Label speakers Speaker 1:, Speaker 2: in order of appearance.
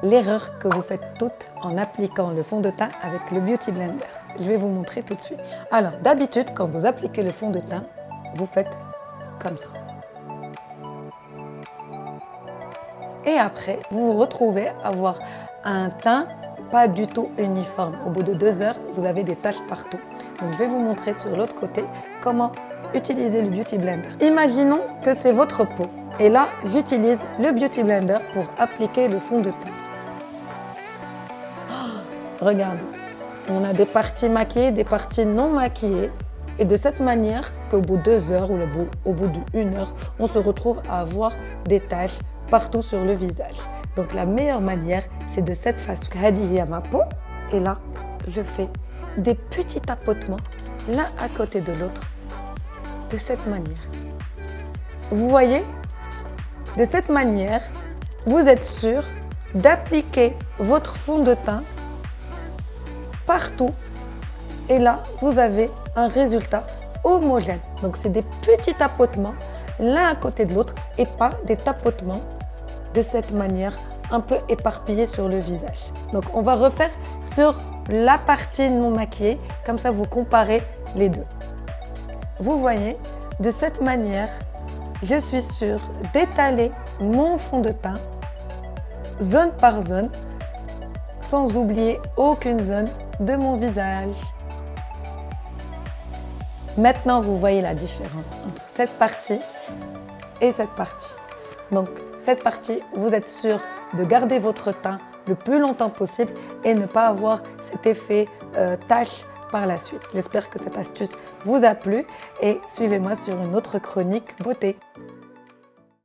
Speaker 1: l'erreur que vous faites toutes en appliquant le fond de teint avec le Beauty Blender. Je vais vous montrer tout de suite. Alors, d'habitude, quand vous appliquez le fond de teint, vous faites comme ça. Et après, vous vous retrouvez à avoir un teint pas du tout uniforme. Au bout de 2 heures, vous avez des taches partout. Donc, je vais vous montrer sur l'autre côté comment utiliser le Beauty Blender. Imaginons que c'est votre peau. Et là, j'utilise le Beauty Blender pour appliquer le fond de teint. Oh, regarde, on a des parties maquillées, des parties non maquillées. Et de cette manière, qu'au bout de 2 heures ou au bout d'1 heure, on se retrouve à avoir des taches partout sur le visage. Donc la meilleure manière, c'est de cette façon. Hadi à ma peau. Et là, je fais des petits tapotements l'un à côté de l'autre de cette manière. Vous voyez? De cette manière, vous êtes sûr d'appliquer votre fond de teint partout. Et là, vous avez un résultat homogène. Donc, c'est des petits tapotements l'un à côté de l'autre et pas des tapotements de cette manière un peu éparpillés sur le visage. Donc, on va refaire sur la partie non maquillée. Comme ça, vous comparez les deux. Vous voyez, de cette manière, je suis sûre d'étaler mon fond de teint zone par zone sans oublier aucune zone de mon visage. Maintenant, vous voyez la différence entre cette partie et cette partie. Donc, cette partie, vous êtes sûr de garder votre teint le plus longtemps possible et ne pas avoir cet effet tache par la suite. J'espère que cette astuce vous a plu et suivez-moi sur une autre chronique beauté.